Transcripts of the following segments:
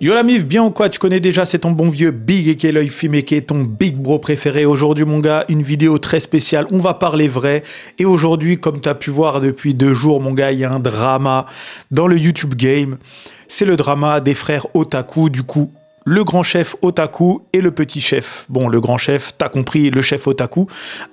Yo la mif, bien ou quoi? Tu connais déjà, c'est ton bon vieux Big et qui est l'œil fumé, qui est ton big bro préféré. Aujourd'hui mon gars, une vidéo très spéciale, on va parler vrai. Et aujourd'hui, comme tu as pu voir depuis 2 jours mon gars, il y a un drama dans le YouTube game. C'est le drama des frères Otaku, du coup. Le grand chef Otaku et le petit chef. Bon, le grand chef, t'as compris, le chef Otaku.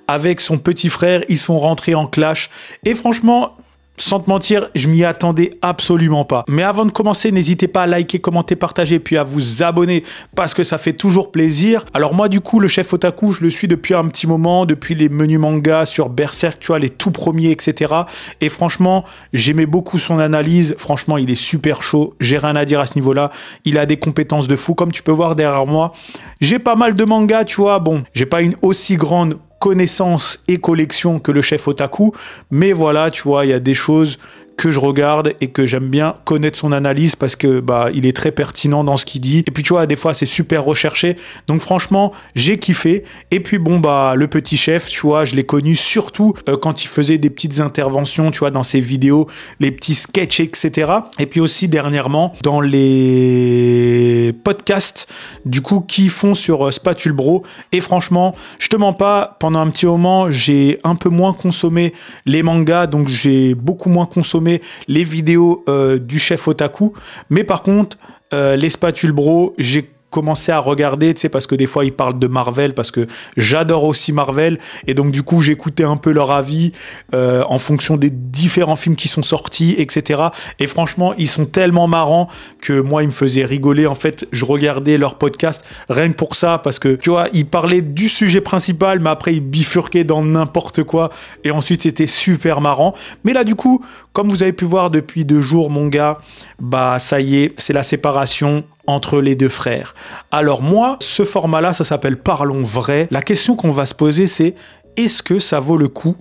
Avec son petit frère, ils sont rentrés en clash. Et franchement, sans te mentir, je m'y attendais absolument pas. Mais avant de commencer, n'hésitez pas à liker, commenter, partager, puis à vous abonner parce que ça fait toujours plaisir. Alors moi, du coup, le chef Otaku, je le suis depuis un petit moment, depuis les menus mangas sur Berserk, tu vois, les tout premiers, etc. Et franchement, j'aimais beaucoup son analyse. Franchement, il est super chaud. J'ai rien à dire à ce niveau-là. Il a des compétences de fou. Comme tu peux voir derrière moi, j'ai pas mal de mangas, tu vois. Bon, j'ai pas une aussi grande connaissance et collection que le chef Otaku, mais voilà, tu vois, il y a des choses que je regarde et que j'aime bien connaître son analyse parce que bah il est très pertinent dans ce qu'il dit. Et puis tu vois, des fois c'est super recherché. Donc franchement, j'ai kiffé. Et puis bon bah le petit chef, tu vois, je l'ai connu surtout quand il faisait des petites interventions, tu vois, dans ses vidéos, les petits sketchs, etc. Et puis aussi dernièrement dans les podcasts du coup qui font sur Spatule Bro. Et franchement, je te mens pas, pendant un petit moment, j'ai un peu moins consommé les mangas, donc j'ai beaucoup moins consommé les vidéos du chef Otaku, mais par contre les Spatule Bro, j'ai commencé à regarder, tu sais, parce que des fois ils parlent de Marvel, parce que j'adore aussi Marvel, et donc du coup j'écoutais un peu leur avis en fonction des différents films qui sont sortis, etc. Et franchement, ils sont tellement marrants que moi, ils me faisaient rigoler. En fait, je regardais leur podcast rien que pour ça, parce que tu vois, ils parlaient du sujet principal, mais après ils bifurquaient dans n'importe quoi, et ensuite c'était super marrant. Mais là, du coup, comme vous avez pu voir depuis 2 jours, mon gars, bah ça y est, c'est la séparation entre les 2 frères. Alors moi, ce format-là, ça s'appelle Parlons vrai. La question qu'on va se poser, c'est est-ce que ça vaut le coup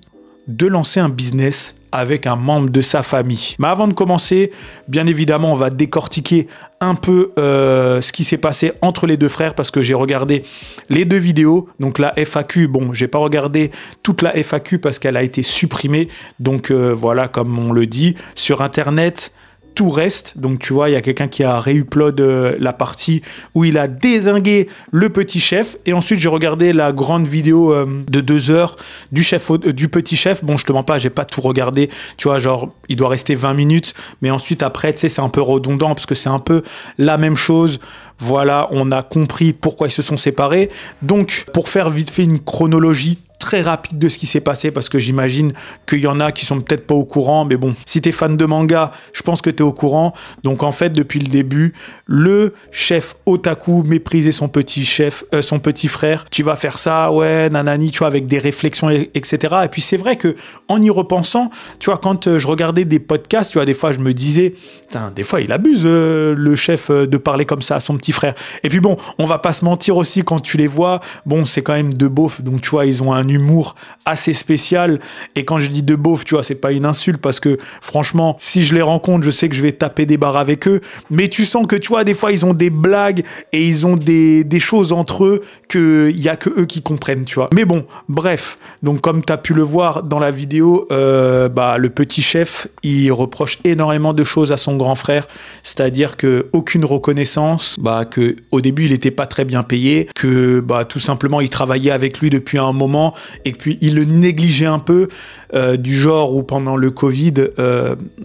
de lancer un business avec un membre de sa famille? Mais avant de commencer, bien évidemment, on va décortiquer un peu ce qui s'est passé entre les 2 frères, parce que j'ai regardé les 2 vidéos. Donc la FAQ, bon, j'ai pas regardé toute la FAQ parce qu'elle a été supprimée. Donc voilà, comme on le dit, sur Internet, tout reste. Donc tu vois, il y a quelqu'un qui a réupload la partie où il a dézingué le petit chef. Et ensuite j'ai regardé la grande vidéo de 2 heures du petit chef. Bon, je te mens pas, j'ai pas tout regardé, tu vois, genre il doit rester 20 minutes, mais ensuite après, tu sais, c'est un peu redondant parce que c'est un peu la même chose. Voilà, on a compris pourquoi ils se sont séparés. Donc pour faire vite fait une chronologie très rapide de ce qui s'est passé, parce que j'imagine qu'il y en a qui sont peut-être pas au courant, mais bon, si t'es fan de manga, je pense que t'es au courant. Donc en fait, depuis le début, le chef Otaku méprisait son petit frère. Tu vas faire ça, ouais, nanani, tu vois, avec des réflexions, etc. Et puis c'est vrai que en y repensant, tu vois, quand je regardais des podcasts, tu vois, des fois je me disais, des fois il abuse le chef de parler comme ça à son petit frère. Et puis bon, on va pas se mentir aussi, quand tu les vois, bon, c'est quand même 2 beaufs, donc tu vois, ils ont un humour assez spécial. Et quand je dis de beauf, tu vois, c'est pas une insulte, parce que franchement, si je les rencontre, je sais que je vais taper des barres avec eux, mais tu sens que, tu vois, des fois ils ont des blagues et ils ont des choses entre eux qu'il y a que eux qui comprennent, tu vois. Mais bon, bref, donc comme tu as pu le voir dans la vidéo, bah le petit chef, il reproche énormément de choses à son grand frère, c'est-à-dire que aucune reconnaissance, bah que au début il était pas très bien payé, que bah tout simplement il travaillait avec lui depuis un moment et puis il le négligeait un peu, du genre où pendant le Covid,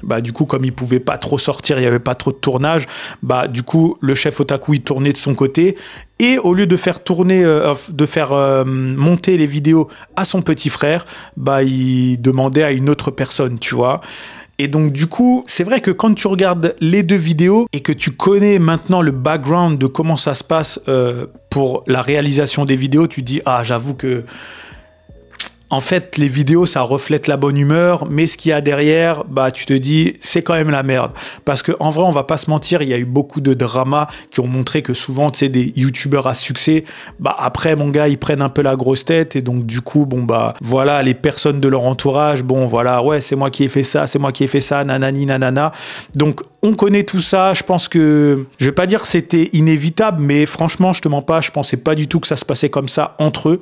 bah du coup comme il pouvait pas trop sortir, il y avait pas trop de tournage, bah du coup le chef Otaku il tournait de son côté, et au lieu de faire tourner, monter les vidéos à son petit frère, bah il demandait à une autre personne, tu vois. Et donc du coup, c'est vrai que quand tu regardes les 2 vidéos et que tu connais maintenant le background de comment ça se passe pour la réalisation des vidéos, tu te dis, ah, j'avoue que en fait, les vidéos, ça reflète la bonne humeur, mais ce qu'il y a derrière, bah, tu te dis, c'est quand même la merde. Parce qu'en vrai, on va pas se mentir, il y a eu beaucoup de dramas qui ont montré que souvent, tu sais, des youtubeurs à succès, bah, après, mon gars, ils prennent un peu la grosse tête, et donc, du coup, bon, bah, voilà, les personnes de leur entourage, bon, voilà, ouais, c'est moi qui ai fait ça, c'est moi qui ai fait ça, nanani, nanana. Donc, on connaît tout ça. Je pense que, je vais pas dire que c'était inévitable, mais franchement, je te mens pas, je pensais pas du tout que ça se passait comme ça entre eux.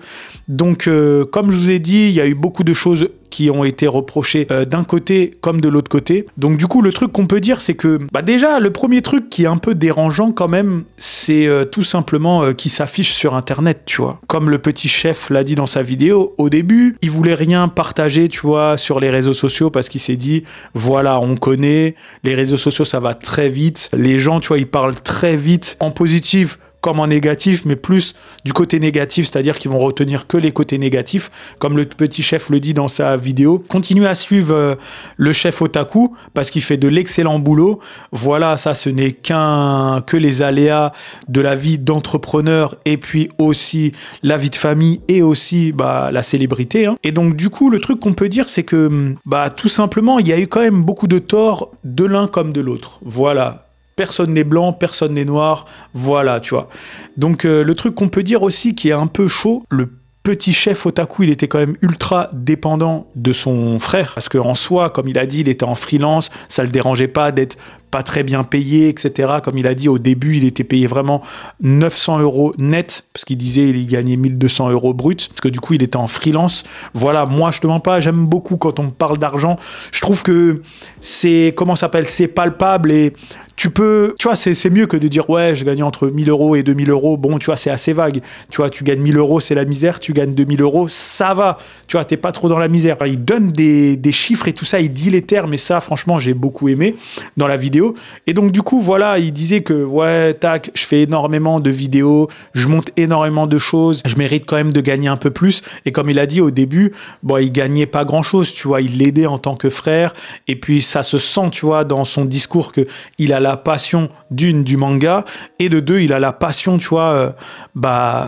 Donc, comme je vous ai dit, dit, il y a eu beaucoup de choses qui ont été reprochées d'un côté comme de l'autre côté. Donc du coup, le truc qu'on peut dire, c'est que déjà, le premier truc qui est un peu dérangeant quand même, c'est tout simplement qui s'affiche sur Internet, tu vois. Comme le petit chef l'a dit dans sa vidéo, au début, il voulait rien partager, tu vois, sur les réseaux sociaux parce qu'il s'est dit, voilà, on connaît, les réseaux sociaux, ça va très vite. Les gens, tu vois, ils parlent très vite en positif comme en négatif, mais plus du côté négatif, c'est-à-dire qu'ils vont retenir que les côtés négatifs, comme le petit chef le dit dans sa vidéo. Continuez à suivre le chef Otaku, parce qu'il fait de l'excellent boulot. Voilà, ça, ce n'est que les aléas de la vie d'entrepreneur, et puis aussi la vie de famille, et aussi la célébrité. Hein. Et donc, du coup, le truc qu'on peut dire, c'est que, tout simplement, il y a eu quand même beaucoup de torts de l'un comme de l'autre. Voilà. Personne n'est blanc, personne n'est noir, voilà, tu vois. Donc, le truc qu'on peut dire aussi qui est un peu chaud, le petit chef Otaku, il était quand même ultra dépendant de son frère. Parce qu'en soi, comme il a dit, il était en freelance, ça le dérangeait pas d'être pas très bien payé, etc. Comme il a dit, au début, il était payé vraiment 900 € net, parce qu'il disait qu'il gagnait 1200 € brut, parce que du coup, il était en freelance. Voilà, moi, je te mens pas, j'aime beaucoup quand on parle d'argent. Je trouve que c'est, c'est palpable et tu vois, c'est mieux que de dire, ouais, je gagne entre 1000 € et 2000 €. Bon, tu vois, c'est assez vague. Tu vois, tu gagnes 1000 €, c'est la misère. Tu gagnes 2000 €, ça va. Tu vois, t'es pas trop dans la misère. Il donne des chiffres et tout ça, il dit les termes. Et ça, franchement, j'ai beaucoup aimé dans la vidéo. Et donc, du coup, voilà, il disait que, ouais, tac, je fais énormément de vidéos, je monte énormément de choses, je mérite quand même de gagner un peu plus. Et comme il a dit au début, il gagnait pas grand-chose, tu vois, il l'aidait en tant que frère. Et puis, ça se sent, tu vois, dans son discours qu'il a la passion du manga, et de deux, il a la passion, tu vois,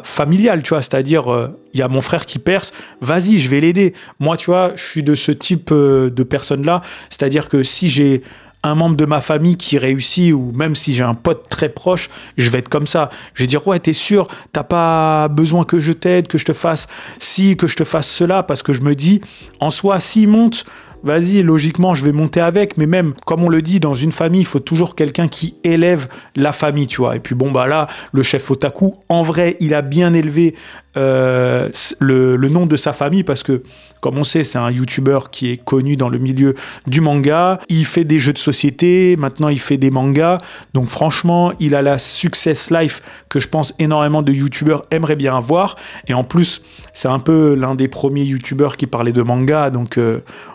familiale, tu vois, c'est-à-dire, il y a mon frère qui perce, vas-y, je vais l'aider. Moi, tu vois, je suis de ce type de personne-là, c'est-à-dire que si j'ai un membre de ma famille qui réussit, ou même si j'ai un pote très proche, je vais être comme ça. Je vais dire, ouais, t'es sûr, t'as pas besoin que je t'aide, que je te fasse ci, que je te fasse cela, parce que je me dis, en soi, s'il monte, vas-y, logiquement, je vais monter avec, mais même, comme on le dit, dans une famille, il faut toujours quelqu'un qui élève la famille, tu vois. Et puis là, le chef Otaku, en vrai, il a bien élevé le nom de sa famille, parce que, comme on sait, c'est un YouTuber qui est connu dans le milieu du manga. Il fait des jeux de société, maintenant il fait des mangas. Donc franchement, il a la success life que je pense énormément de YouTubers aimeraient bien avoir. Et en plus, c'est un peu l'un des premiers YouTubers qui parlait de manga. Donc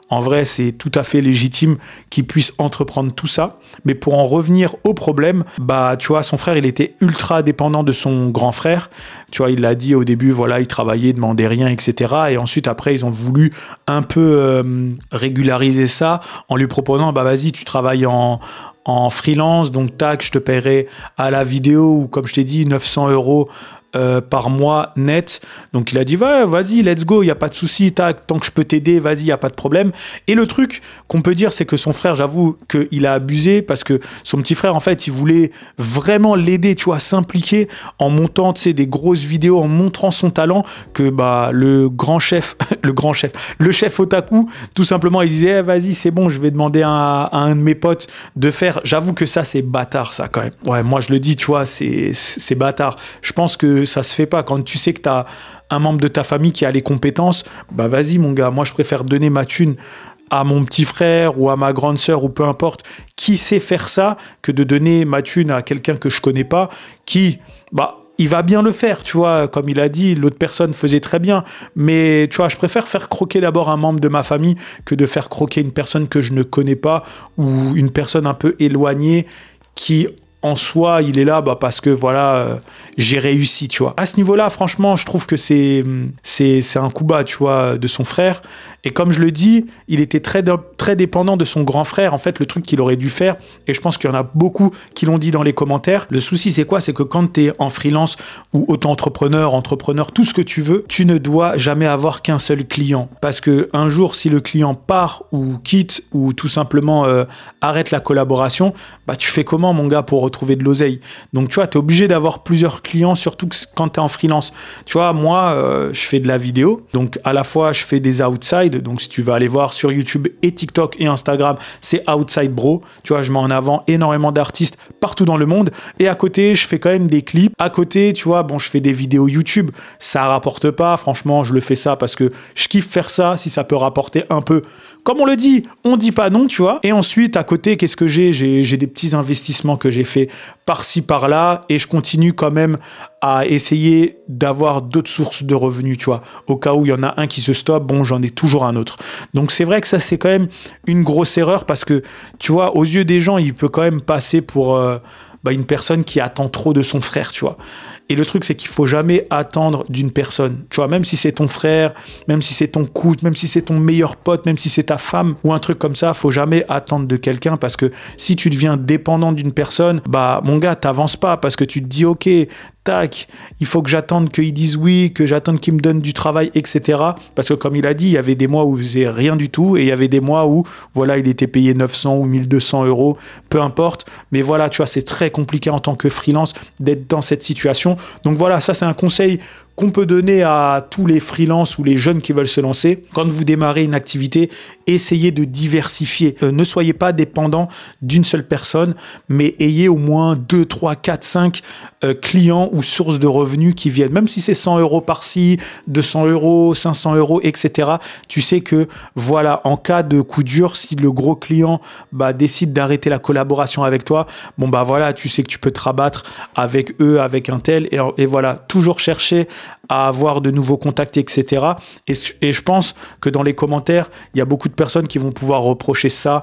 en vrai, c'est tout à fait légitime qu'il puisse entreprendre tout ça. Mais pour en revenir au problème, tu vois, son frère, il était ultra dépendant de son grand frère. Tu vois, il l'a dit au début, voilà, il travaillait, demandait rien, etc. Et ensuite, après, ils ont voulu un peu régulariser ça en lui proposant, vas-y, tu travailles en freelance, donc tac, je te paierai à la vidéo, ou comme je t'ai dit, 900 € par mois net. Donc il a dit, ouais, vas-y, let's go, il n'y a pas de souci, tac, tant que je peux t'aider, vas-y, il n'y a pas de problème. Et le truc qu'on peut dire, c'est que son frère, j'avoue qu'il a abusé, parce que son petit frère, en fait, il voulait vraiment l'aider, tu vois, s'impliquer en montant, tu sais, des grosses vidéos, en montrant son talent, que le chef Otaku, tout simplement, il disait, vas-y, c'est bon, je vais demander à un de mes potes de faire. J'avoue que ça, c'est bâtard, ça, quand même. Ouais, moi, je le dis, tu vois, c'est bâtard. Je pense que ça se fait pas. Quand tu sais que tu as un membre de ta famille qui a les compétences, vas-y mon gars, moi je préfère donner ma thune à mon petit frère ou à ma grande sœur ou peu importe qui sait faire ça, que de donner ma thune à quelqu'un que je connais pas, qui il va bien le faire, tu vois, comme il a dit, l'autre personne faisait très bien, mais tu vois, je préfère faire croquer d'abord un membre de ma famille que de faire croquer une personne que je ne connais pas, ou une personne un peu éloignée qui en soi, il est là parce que voilà, j'ai réussi, tu vois. À ce niveau-là, franchement, je trouve que c'est un coup bas, tu vois, de son frère. Et comme je le dis, il était très dépendant de son grand frère. En fait, le truc qu'il aurait dû faire, et je pense qu'il y en a beaucoup qui l'ont dit dans les commentaires, le souci, c'est quoi? C'est que quand tu es en freelance ou auto-entrepreneur, entrepreneur, tout ce que tu veux, tu ne dois jamais avoir qu'un seul client. Parce que un jour, si le client part ou quitte ou tout simplement arrête la collaboration, tu fais comment, mon gars, pour retrouver de l'oseille. Donc, tu vois, tu es obligé d'avoir plusieurs clients, surtout quand tu es en freelance. Tu vois, moi, je fais de la vidéo. Donc, à la fois, je fais des outside. Donc, si tu vas aller voir sur YouTube et TikTok et Instagram, c'est Outside Bro. Tu vois, je mets en avant énormément d'artistes partout dans le monde. Et à côté, je fais quand même des clips. À côté, tu vois, bon, je fais des vidéos YouTube. Ça rapporte pas. Franchement, je le fais ça parce que je kiffe faire ça si ça peut rapporter un peu. Comme on le dit, on dit pas non, tu vois. Et ensuite, à côté, qu'est-ce que j'ai? J'ai des petits investissements que j'ai fait par-ci, par-là. Et je continue quand même à essayer d'avoir d'autres sources de revenus, tu vois. Au cas où il y en a un qui se stoppe, bon, j'en ai toujours un autre. Donc, c'est vrai que ça, c'est quand même une grosse erreur parce que, tu vois, aux yeux des gens, il peut quand même passer pour une personne qui attend trop de son frère, tu vois. Et le truc, c'est qu'il faut jamais attendre d'une personne. Tu vois, même si c'est ton frère, même si c'est ton cousin, même si c'est ton meilleur pote, même si c'est ta femme ou un truc comme ça, faut jamais attendre de quelqu'un parce que si tu deviens dépendant d'une personne, bah, mon gars, t'avances pas parce que tu te dis, ok, tac, il faut que j'attende qu'ils disent oui, que j'attende qu'ils me donnent du travail, etc. Parce que comme il a dit, il y avait des mois où il faisait rien du tout et il y avait des mois où, voilà, il était payé 900 ou 1200 euros, peu importe. Mais voilà, tu vois, c'est très compliqué en tant que freelance d'être dans cette situation. Donc voilà, ça c'est un conseil qu'on peut donner à tous les freelances ou les jeunes qui veulent se lancer. Quand vous démarrez une activité, essayez de diversifier. Ne soyez pas dépendant d'une seule personne, mais ayez au moins 2, 3, 4, 5 clients ou sources de revenus qui viennent. Même si c'est 100 euros par-ci, 200 euros, 500 euros, etc. Tu sais que, voilà, en cas de coup dur, si le gros client décide d'arrêter la collaboration avec toi, bon bah voilà, tu sais que tu peux te rabattre avec eux, avec un tel, et voilà, toujours chercher à avoir de nouveaux contacts, etc. Et je pense que dans les commentaires, il y a beaucoup de personnes qui vont pouvoir reprocher ça.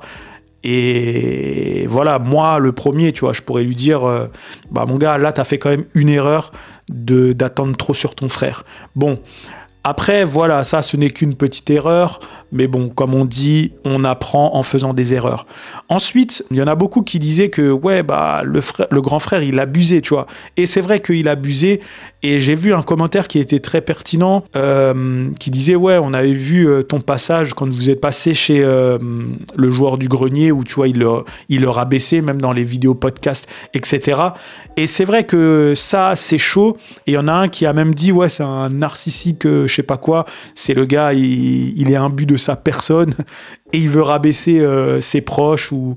Et voilà, moi, le premier, tu vois, je pourrais lui dire, mon gars, là, tu as fait quand même une erreur d'attendre trop sur ton frère. Bon, après, voilà, ça, ce n'est qu'une petite erreur. Mais bon, comme on dit, on apprend en faisant des erreurs. Ensuite, il y en a beaucoup qui disaient que, ouais, le grand frère, il abusait, tu vois. Et c'est vrai qu'il abusait. Et j'ai vu un commentaire qui était très pertinent, qui disait, ouais, on avait vu ton passage quand vous êtes passé chez le joueur du grenier, où, tu vois, il le rabaissait, même dans les vidéos podcast, etc. Et c'est vrai que ça, c'est chaud. Et il y en a un qui a même dit, ouais, c'est un narcissique, je sais pas quoi. C'est le gars, il est imbu de sa personne et il veut rabaisser ses proches ou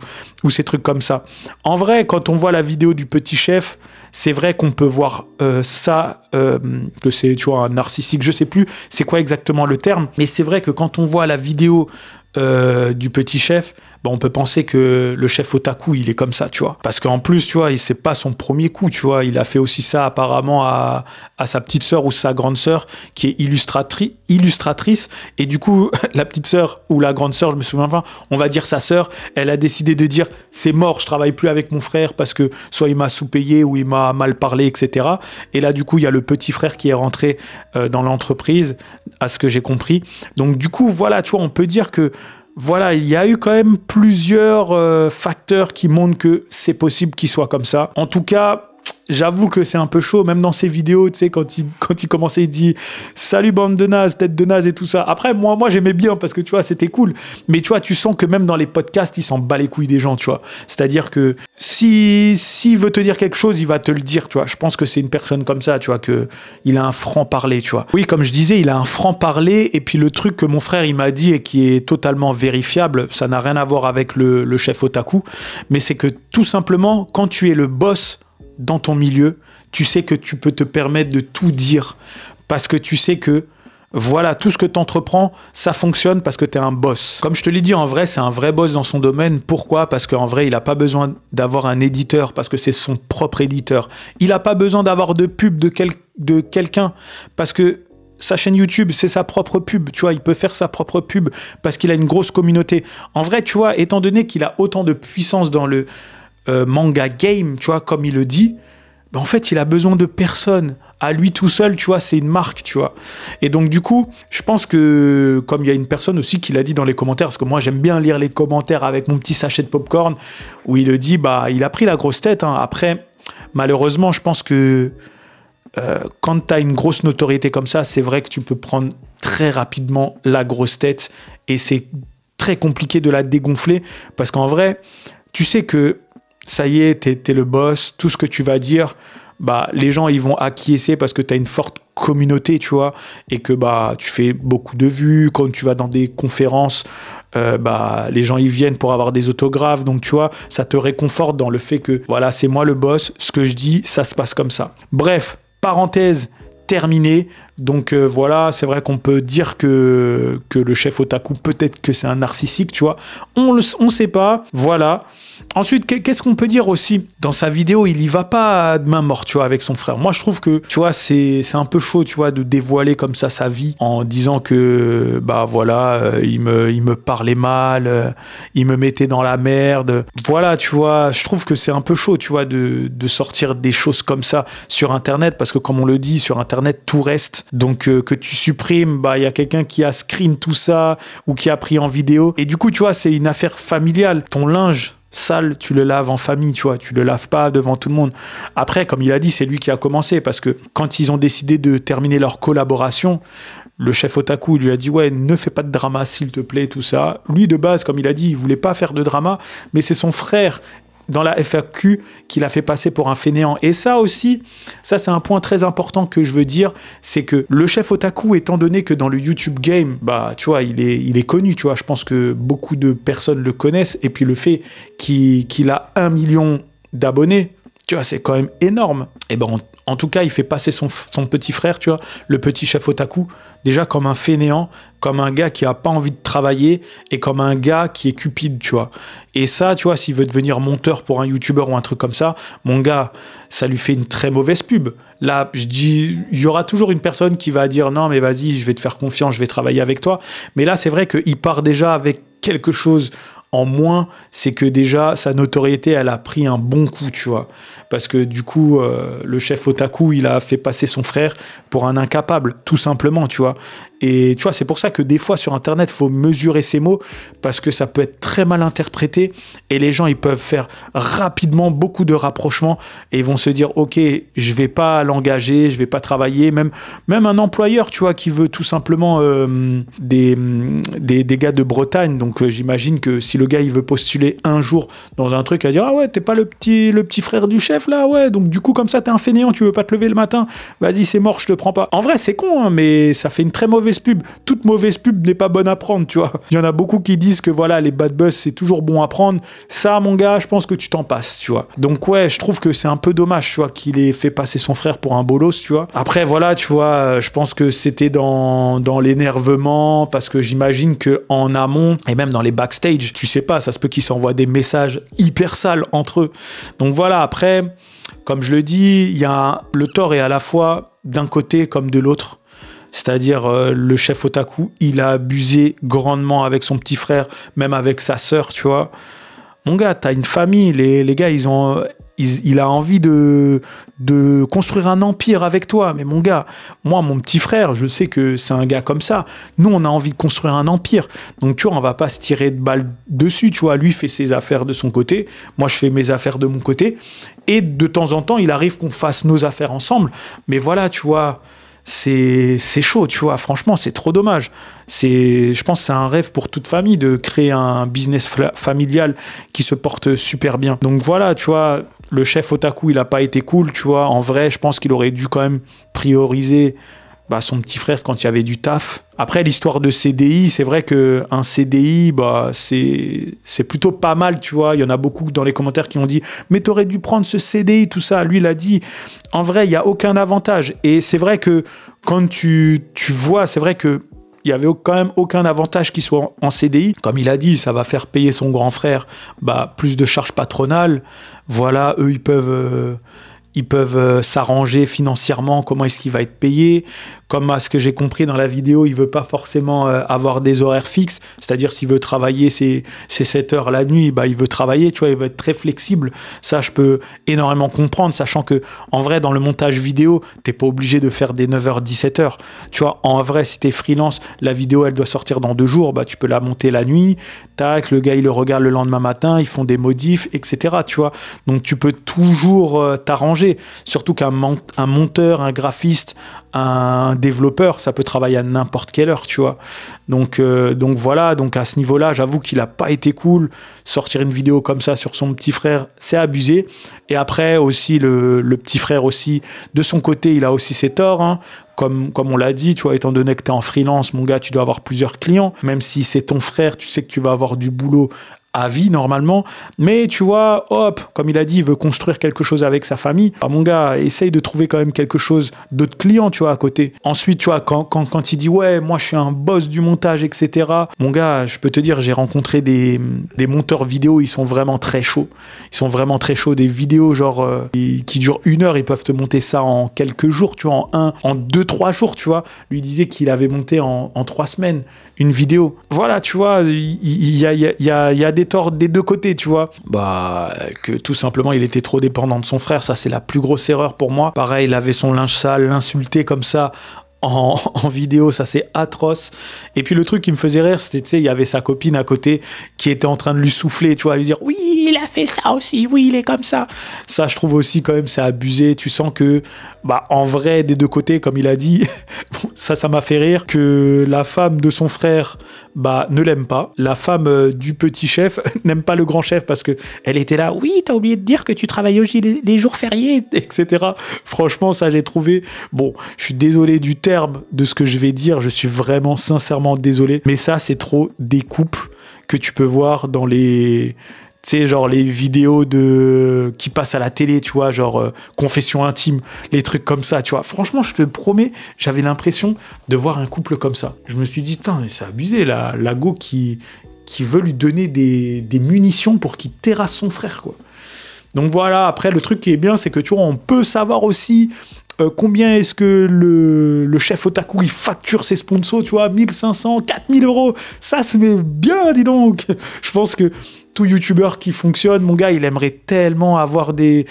ces trucs comme ça. En vrai, quand on voit la vidéo du petit chef, c'est vrai qu'on peut voir ça, que c'est, tu vois, un narcissique, je sais plus c'est quoi exactement le terme, mais c'est vrai que quand on voit la vidéo du petit chef, on peut penser que le chef otaku, il est comme ça, tu vois. Parce qu'en plus, tu vois, c'est pas son premier coup, tu vois. Il a fait aussi ça apparemment à sa petite sœur ou sa grande sœur qui est illustratrice. Et du coup, la petite sœur ou la grande sœur, je me souviens pas, on va dire sa sœur, elle a décidé de dire c'est mort, je travaille plus avec mon frère parce que soit il m'a sous-payé ou il m'a mal parlé, etc. Et là, du coup, il y a le petit frère qui est rentré dans l'entreprise, à ce que j'ai compris. Donc, du coup, voilà, tu vois, on peut dire que voilà, il y a eu quand même plusieurs facteurs qui montrent que c'est possible qu'il soit comme ça. En tout cas, j'avoue que c'est un peu chaud, même dans ses vidéos, tu sais, quand il commençait, il dit « Salut bande de naze, tête de naze » et tout ça. Après, moi j'aimais bien parce que, tu vois, c'était cool. Mais tu vois, tu sens que même dans les podcasts, il s'en bat les couilles des gens, tu vois. C'est-à-dire que s'il veut te dire quelque chose, il va te le dire, tu vois. Je pense que c'est une personne comme ça, tu vois, qu'il a un franc-parler, tu vois. Oui, comme je disais, il a un franc-parler. Et puis le truc que mon frère, il m'a dit et qui est totalement vérifiable, ça n'a rien à voir avec le chef otaku, mais c'est que tout simplement, quand tu es le boss dans ton milieu, tu sais que tu peux te permettre de tout dire parce que tu sais que voilà, tout ce que tu entreprends, ça fonctionne parce que tu es un boss. Comme je te l'ai dit, en vrai, c'est un vrai boss dans son domaine. Pourquoi? Parce qu'en vrai, il n'a pas besoin d'avoir un éditeur parce que c'est son propre éditeur. Il n'a pas besoin d'avoir de pub de quelqu'un parce que sa chaîne YouTube, c'est sa propre pub, tu vois, il peut faire sa propre pub parce qu'il a une grosse communauté. En vrai, tu vois, étant donné qu'il a autant de puissance dans le manga game, tu vois, comme il le dit, en fait, il a besoin de personne. À lui tout seul, tu vois, c'est une marque, tu vois. Et donc, du coup, je pense que, comme il y a une personne aussi qui l'a dit dans les commentaires, parce que moi, j'aime bien lire les commentaires avec mon petit sachet de popcorn, où il le dit, il a pris la grosse tête, hein. Après, malheureusement, je pense que quand tu as une grosse notoriété comme ça, c'est vrai que tu peux prendre très rapidement la grosse tête et c'est très compliqué de la dégonfler parce qu'en vrai, tu sais que ça y est, t'es le boss, tout ce que tu vas dire, bah, les gens, ils vont acquiescer parce que tu as une forte communauté, tu vois, et que bah, tu fais beaucoup de vues. Quand tu vas dans des conférences, bah, les gens, ils viennent pour avoir des autographes. Donc, tu vois, ça te réconforte dans le fait que, voilà, c'est moi le boss. Ce que je dis, ça se passe comme ça. Bref, parenthèse terminée. Donc, voilà, c'est vrai qu'on peut dire que le chef otaku, peut-être que c'est un narcissique, tu vois. On sait pas. Voilà. Ensuite, qu'est-ce qu'on peut dire aussi? Dans sa vidéo, il y va pas de main morte, tu vois, avec son frère. Moi, je trouve que, tu vois, c'est un peu chaud, tu vois, de dévoiler comme ça sa vie en disant que, bah voilà, il me parlait mal, il me mettait dans la merde. Voilà, tu vois, je trouve que c'est un peu chaud, tu vois, de sortir des choses comme ça sur Internet, parce que comme on le dit, sur Internet, tout reste. Donc, que tu supprimes, bah, il y a quelqu'un qui a screen tout ça ou qui a pris en vidéo. Et du coup, tu vois, c'est une affaire familiale. Ton linge sale, tu le laves en famille, tu vois, tu le laves pas devant tout le monde. Après, comme il a dit, c'est lui qui a commencé, parce que quand ils ont décidé de terminer leur collaboration, le chef otaku lui a dit ouais, ne fais pas de drama s'il te plaît, tout ça. Lui de base, comme il a dit, il voulait pas faire de drama, mais c'est son frère dans la FAQ qu'il a fait passer pour un fainéant. Et ça aussi, ça c'est un point très important que je veux dire, c'est que le chef otaku, étant donné que dans le YouTube game, bah tu vois, il est connu, tu vois, je pense que beaucoup de personnes le connaissent, et puis le fait qu'il a 1 million d'abonnés, tu vois, c'est quand même énorme. Et ben en tout cas, il fait passer son petit frère, tu vois, le petit chef otaku, déjà comme un fainéant, comme un gars qui a pas envie de travailler et comme un gars qui est cupide, tu vois. Et ça, tu vois, s'il veut devenir monteur pour un YouTuber ou un truc comme ça, mon gars, ça lui fait une très mauvaise pub. Là, je dis, il y aura toujours une personne qui va dire non, mais vas-y, je vais te faire confiance, je vais travailler avec toi. Mais là, c'est vrai qu'il part déjà avec quelque chose en moins, c'est que déjà sa notoriété, elle a pris un bon coup, tu vois, parce que du coup le chef otaku, il a fait passer son frère pour un incapable, tout simplement, tu vois. Et tu vois, c'est pour ça que des fois sur Internet, faut mesurer ses mots, parce que ça peut être très mal interprété et les gens, ils peuvent faire rapidement beaucoup de rapprochements et ils vont se dire ok, je vais pas l'engager, je vais pas travailler. Même un employeur, tu vois, qui veut tout simplement des gars de Bretagne. Donc j'imagine que si le gars il veut postuler un jour dans un truc, à dire ah ouais, t'es pas le petit frère du chef là, ouais, donc du coup comme ça t'es un fainéant, tu veux pas te lever le matin, vas-y c'est mort, je te prends pas. En vrai c'est con, hein, mais ça fait une très mauvaise pub. Toute mauvaise pub n'est pas bonne à prendre, tu vois. Il y en a beaucoup qui disent que voilà, les bad buzz c'est toujours bon à prendre. Ça mon gars, je pense que tu t'en passes, tu vois. Donc ouais, je trouve que c'est un peu dommage, tu vois, qu'il ait fait passer son frère pour un bolos, tu vois. Après voilà, tu vois, je pense que c'était dans l'énervement, parce que j'imagine que en amont et même dans les backstage, tu sais pas, ça se peut qu'ils s'envoient des messages hyper sales entre eux. Donc voilà, après, comme je le dis, le tort est à la fois d'un côté comme de l'autre. C'est-à-dire le chef otaku, il a abusé grandement avec son petit frère, même avec sa sœur, tu vois. Mon gars, t'as une famille, les gars, il a envie de construire un empire avec toi. Mais mon gars, moi, mon petit frère, je sais que c'est un gars comme ça. Nous, on a envie de construire un empire. Donc, tu vois, on va pas se tirer de balles dessus, tu vois. Lui fait ses affaires de son côté. Moi, je fais mes affaires de mon côté. Et de temps en temps, il arrive qu'on fasse nos affaires ensemble. Mais voilà, tu vois, c'est chaud, tu vois. Franchement, c'est trop dommage. Je pense que c'est un rêve pour toute famille de créer un business familial qui se porte super bien. Donc voilà, tu vois, le chef otaku, il a pas été cool, tu vois. En vrai, je pense qu'il aurait dû quand même prioriser son petit frère quand il y avait du taf. Après, l'histoire de CDI, c'est vrai qu'un CDI, c'est plutôt pas mal, tu vois. Il y en a beaucoup dans les commentaires qui ont dit « Mais t'aurais dû prendre ce CDI, tout ça. » Lui, il a dit « En vrai, il n'y a aucun avantage. » Et c'est vrai que quand tu vois, c'est vrai que il n'y avait quand même aucun avantage qu'il soit en CDI. Comme il a dit, ça va faire payer son grand frère plus de charges patronales. Voilà, eux, ils peuvent s'arranger financièrement, comment est-ce qu'il va être payé. Comme à ce que j'ai compris dans la vidéo, il veut pas forcément avoir des horaires fixes, c'est-à-dire s'il veut travailler ses 7 heures la nuit, il veut travailler, tu vois, il veut être très flexible. Ça, je peux énormément comprendre, sachant que en vrai, dans le montage vidéo, t'es pas obligé de faire des 9h, 17h. Tu vois, en vrai, si t'es freelance, la vidéo, elle doit sortir dans 2 jours, tu peux la monter la nuit, tac, le gars, il le regarde le lendemain matin, ils font des modifs, etc., tu vois. Donc, tu peux toujours t'arranger. déranger. Surtout qu'un monteur, un graphiste, un développeur, ça peut travailler à n'importe quelle heure, tu vois. Donc voilà, donc à ce niveau-là, j'avoue qu'il n'a pas été cool. Sortir une vidéo comme ça sur son petit frère, c'est abusé. Et après aussi, le petit frère aussi, de son côté, il a aussi ses torts, hein. Comme on l'a dit, tu vois, étant donné que tu es en freelance, mon gars, tu dois avoir plusieurs clients. Même si c'est ton frère, tu sais que tu vas avoir du boulot à vie normalement, mais tu vois, hop, comme il a dit, il veut construire quelque chose avec sa famille. Alors, mon gars, essaye de trouver quand même quelque chose d'autres clients, tu vois, à côté. Ensuite, tu vois, quand il dit ouais, moi je suis un boss du montage, etc. Mon gars, je peux te dire, j'ai rencontré des monteurs vidéo, ils sont vraiment très chauds. Ils sont vraiment très chauds. Des vidéos genre qui durent 1 heure, ils peuvent te monter ça en quelques jours, tu vois, en 2-3 jours, tu vois. Lui disait qu'il avait monté en 3 semaines une vidéo. Voilà, tu vois, il y a des torts des deux côtés, tu vois. Bah, que tout simplement, il était trop dépendant de son frère. Ça, c'est la plus grosse erreur pour moi. Pareil, il avait son linge sale, l'insulter comme ça en vidéo, ça c'est atroce. Et puis le truc qui me faisait rire, c'était, tu sais, il y avait sa copine à côté qui était en train de lui souffler, tu vois, lui dire oui, il a fait ça aussi, oui, il est comme ça. Ça, je trouve aussi quand même, c'est abusé. Tu sens que, bah, en vrai, des deux côtés, comme il a dit, ça m'a fait rire, que la femme de son frère, bah, ne l'aime pas. La femme du petit chef n'aime pas le grand chef parce que elle était là, oui, t'as oublié de dire que tu travailles aussi les jours fériés, etc. Franchement, ça, j'ai trouvé, bon, je suis désolé du terme de ce que je vais dire, je suis vraiment sincèrement désolé, mais ça, c'est trop des couples que tu peux voir dans les... Tu sais, genre les vidéos qui passent à la télé, tu vois, genre confession intime, les trucs comme ça, tu vois. Franchement, je te promets, j'avais l'impression de voir un couple comme ça. Je me suis dit, putain, c'est abusé, la go qui veut lui donner des munitions pour qu'il terrasse son frère, quoi. Donc voilà, après, le truc qui est bien, c'est que, tu vois, on peut savoir aussi combien est-ce que le chef otaku, il facture ses sponsors, tu vois, 1500, 4000 euros. Ça se met bien, dis donc. Je pense que tout youtubeur qui fonctionne, mon gars, il aimerait tellement avoir des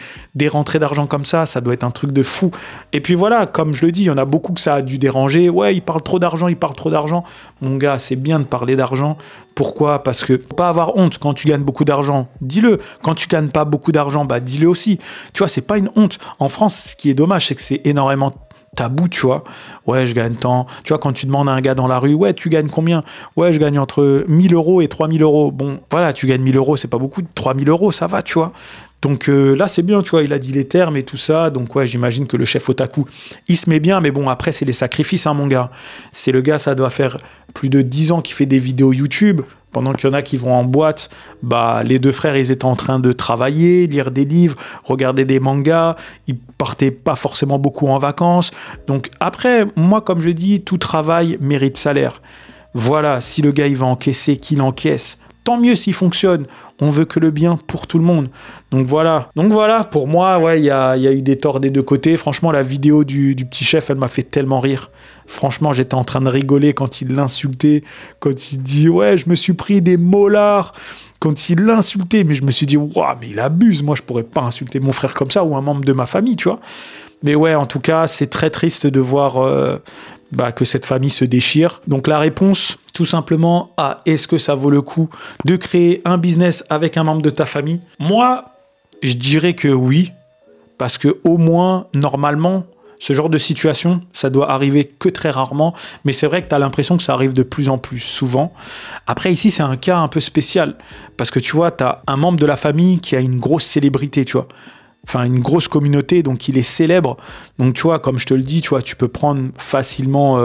rentrées d'argent comme ça doit être un truc de fou. Et puis voilà, comme je le dis, il y en a beaucoup que ça a dû déranger. Ouais, il parle trop d'argent, il parle trop d'argent. Mon gars, c'est bien de parler d'argent. Pourquoi? Parce que faut pas avoir honte quand tu gagnes beaucoup d'argent, dis-le. Quand tu gagnes pas beaucoup d'argent, bah dis-le aussi. Tu vois, c'est pas une honte. En France, ce qui est dommage, c'est que c'est énormément tabou, tu vois. Ouais, je gagne tant. Tu vois, quand tu demandes à un gars dans la rue, ouais, tu gagnes combien? Ouais, je gagne entre 1000 euros et 3000 euros. Bon, voilà, tu gagnes 1000 euros, c'est pas beaucoup. 3000 euros, ça va, tu vois. Donc là, c'est bien, tu vois, il a dit les termes et tout ça. Donc ouais, j'imagine que le chef otaku, il se met bien. Mais bon, après, c'est les sacrifices, hein, mon gars. C'est le gars, ça doit faire plus de 10 ans qu'il fait des vidéos YouTube. Pendant qu'il y en a qui vont en boîte, bah, les deux frères, ils étaient en train de travailler, lire des livres, regarder des mangas. Ils partaient pas forcément beaucoup en vacances. Donc après, moi, comme je dis, tout travail mérite salaire. Voilà, si le gars, il va encaisser, qu'il encaisse. Tant mieux s'il fonctionne. On veut que le bien pour tout le monde. Donc voilà, pour moi, ouais, il y a eu des torts des deux côtés. Franchement, la vidéo du petit chef, elle m'a fait tellement rire. Franchement, j'étais en train de rigoler quand il l'insultait, quand il dit « Ouais, je me suis pris des molards ». Quand il l'insultait, mais je me suis dit « Waouh, mais il abuse. Moi, je pourrais pas insulter mon frère comme ça ou un membre de ma famille, tu vois ». Mais ouais, en tout cas, c'est très triste de voir que cette famille se déchire. Donc la réponse, tout simplement, est-ce que ça vaut le coup de créer un business avec un membre de ta famille? Moi, je dirais que oui, parce que au moins, normalement, ce genre de situation, ça doit arriver que très rarement, mais c'est vrai que tu as l'impression que ça arrive de plus en plus souvent. Après, ici, c'est un cas un peu spécial, parce que tu vois, tu as un membre de la famille qui a une grosse célébrité, tu vois. Enfin, une grosse communauté, donc il est célèbre. Donc, tu vois, comme je te le dis, tu vois, tu peux prendre facilement,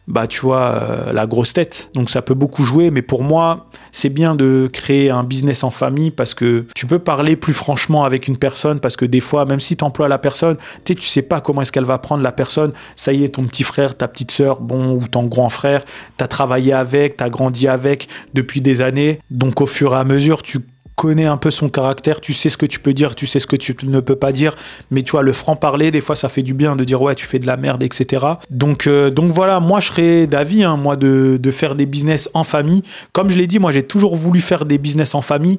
la grosse tête. Donc, ça peut beaucoup jouer. Mais pour moi, c'est bien de créer un business en famille parce que tu peux parler plus franchement avec une personne. Parce que des fois, même si tu emploies la personne, tu sais pas comment est-ce qu'elle va prendre la personne. Ça y est, ton petit frère, ta petite sœur, bon, ou ton grand frère, tu as travaillé avec, tu as grandi avec depuis des années. Donc, au fur et à mesure, tu connais un peu son caractère, tu sais ce que tu peux dire, tu sais ce que tu ne peux pas dire, mais tu vois, le franc-parler, des fois, ça fait du bien de dire, ouais, tu fais de la merde, etc. Donc voilà, moi, je serais d'avis, hein, moi, de faire des business en famille. Comme je l'ai dit, moi, j'ai toujours voulu faire des business en famille.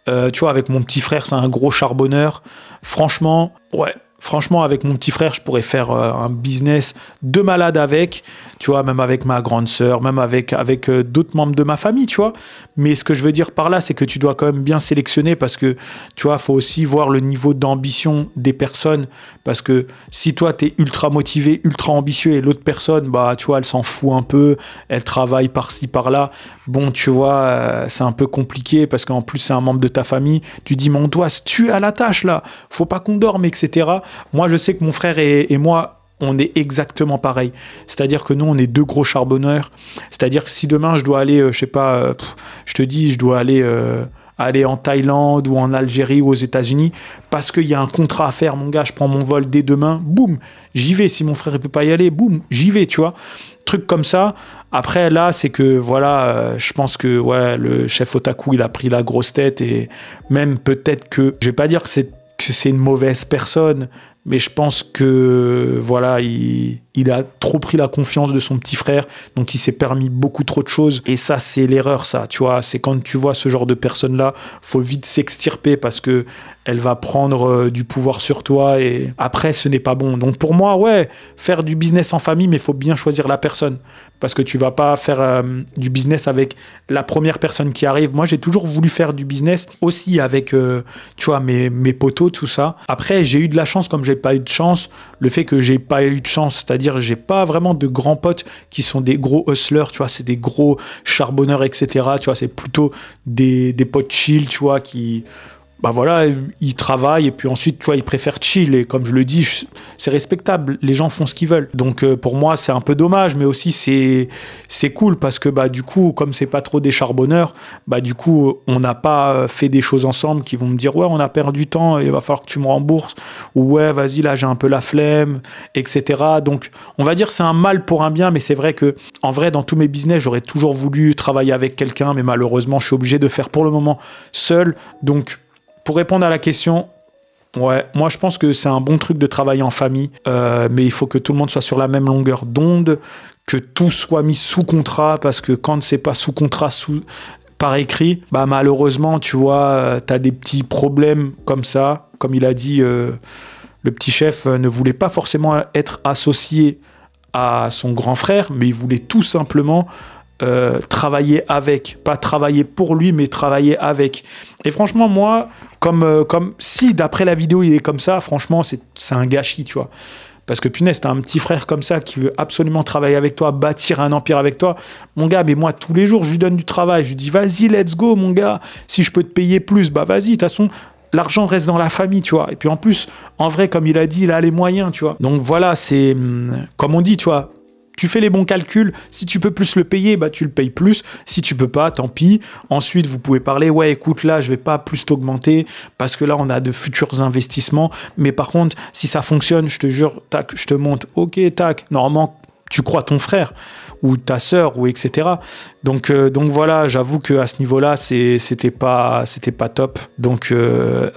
Tu vois, avec mon petit frère, c'est un gros charbonneur. Franchement, ouais, franchement, avec mon petit frère, je pourrais faire un business de malade avec, tu vois, même avec ma grande sœur, même avec d'autres membres de ma famille, tu vois. Mais ce que je veux dire par là, c'est que tu dois quand même bien sélectionner parce que, tu vois, il faut aussi voir le niveau d'ambition des personnes. Parce que si toi, tu es ultra motivé, ultra ambitieux et l'autre personne, bah, tu vois, elle s'en fout un peu, elle travaille par-ci, par-là. Bon, tu vois, c'est un peu compliqué parce qu'en plus, c'est un membre de ta famille. Tu dis, mais on doit se tuer à la tâche, là. Faut pas qu'on dorme, etc. Moi, je sais que mon frère et moi, on est exactement pareil. C'est-à-dire que nous, on est deux gros charbonneurs. C'est-à-dire que si demain, je dois aller, je sais pas, je te dis, je dois aller en Thaïlande ou en Algérie ou aux États-Unis parce qu'il y a un contrat à faire, mon gars, je prends mon vol dès demain, boum, j'y vais. Si mon frère ne peut pas y aller, boum, j'y vais, tu vois. Truc comme ça. Après, là, c'est que, voilà, je pense que, ouais, le chef Otaku, il a pris la grosse tête et même peut-être que, je vais pas dire que c'est une mauvaise personne, mais je pense que voilà, il a trop pris la confiance de son petit frère, donc il s'est permis beaucoup trop de choses. Et ça, c'est l'erreur, ça, tu vois. C'est quand tu vois ce genre de personne-là, faut vite s'extirper parce que elle va prendre du pouvoir sur toi et après, ce n'est pas bon. Donc pour moi, ouais, faire du business en famille, mais il faut bien choisir la personne parce que tu vas pas faire du business avec la première personne qui arrive. Moi, j'ai toujours voulu faire du business aussi avec, tu vois, mes potos, tout ça. Après, j'ai eu de la chance comme j'ai pas eu de chance. Le fait que j'ai pas eu de chance, c'est-à-dire j'ai pas vraiment de grands potes qui sont des gros hustlers, tu vois, c'est des gros charbonneurs, etc. Tu vois, c'est plutôt des potes chill, tu vois, qui... Bah voilà, ils travaillent et puis ensuite, tu vois, ils préfèrent chill. Et comme je le dis, c'est respectable. Les gens font ce qu'ils veulent. Donc pour moi, c'est un peu dommage, mais aussi c'est cool parce que bah du coup, comme c'est pas trop des charbonneurs, bah du coup, on n'a pas fait des choses ensemble qui vont me dire ouais, on a perdu du temps, il va falloir que tu me rembourses. Ou ouais, vas-y, là j'ai un peu la flemme, etc. Donc on va dire c'est un mal pour un bien, mais c'est vrai que en vrai, dans tous mes business, j'aurais toujours voulu travailler avec quelqu'un, mais malheureusement, je suis obligé de faire pour le moment seul. Donc pour répondre à la question, ouais, moi je pense que c'est un bon truc de travailler en famille, mais il faut que tout le monde soit sur la même longueur d'onde, que tout soit mis sous contrat, parce que quand c'est pas sous contrat, par écrit, bah malheureusement, tu vois, tu as des petits problèmes comme ça. Comme il a dit, le petit chef ne voulait pas forcément être associé à son grand frère, mais il voulait tout simplement... travailler avec, pas travailler pour lui, mais travailler avec. Et franchement, moi, comme si d'après la vidéo il est comme ça, franchement, c'est un gâchis, tu vois. Parce que punaise, t'as un petit frère comme ça qui veut absolument travailler avec toi, bâtir un empire avec toi. Mon gars, mais moi, tous les jours, je lui donne du travail. Je lui dis, vas-y, let's go, mon gars. Si je peux te payer plus, bah vas-y, de toute façon, l'argent reste dans la famille, tu vois. Et puis en plus, en vrai, comme il a dit, il a les moyens, tu vois. Donc voilà, c'est comme on dit, tu vois. Tu fais les bons calculs, si tu peux plus le payer, bah tu le payes plus. Si tu peux pas, tant pis. Ensuite, vous pouvez parler, ouais, écoute, là, je vais pas plus t'augmenter parce que là, on a de futurs investissements. Mais par contre, si ça fonctionne, je te jure, tac, je te monte. Ok, tac, normalement, tu crois ton frère ou ta sœur ou etc. Donc voilà, j'avoue que à ce niveau-là, c'était pas top. Donc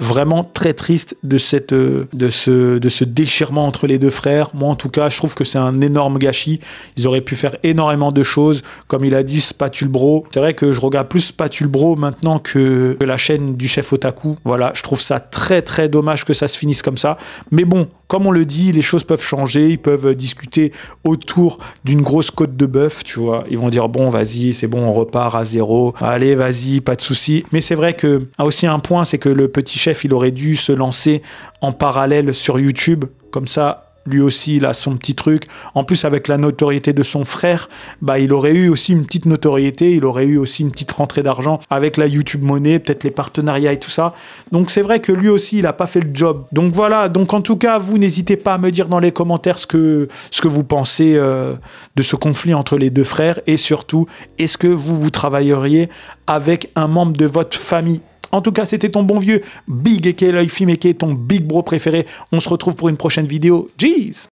vraiment très triste de ce déchirement entre les deux frères. Moi en tout cas, je trouve que c'est un énorme gâchis. Ils auraient pu faire énormément de choses, comme il a dit, Spatule Bro. C'est vrai que je regarde plus Spatule Bro maintenant que la chaîne du chef Otaku. Voilà, je trouve ça très très dommage que ça se finisse comme ça. Mais bon, comme on le dit, les choses peuvent changer. Ils peuvent discuter autour d'une grosse côte de bœuf, tu vois. Ils vont dire bon, vas-y, c'est bon, on repart à zéro. Allez, vas-y, pas de souci. Mais c'est vrai que aussi un point, c'est que le petit chef, il aurait dû se lancer en parallèle sur YouTube, comme ça. Lui aussi, il a son petit truc. En plus, avec la notoriété de son frère, bah, il aurait eu aussi une petite notoriété, il aurait eu aussi une petite rentrée d'argent avec la YouTube Money, peut-être les partenariats et tout ça. Donc, c'est vrai que lui aussi, il n'a pas fait le job. Donc, voilà. Donc, en tout cas, vous, n'hésitez pas à me dire dans les commentaires ce que vous pensez de ce conflit entre les deux frères. Et surtout, est-ce que vous travailleriez avec un membre de votre famille? En tout cas, c'était ton bon vieux Big aka l'œil film aka ton big bro préféré. On se retrouve pour une prochaine vidéo. Jeez!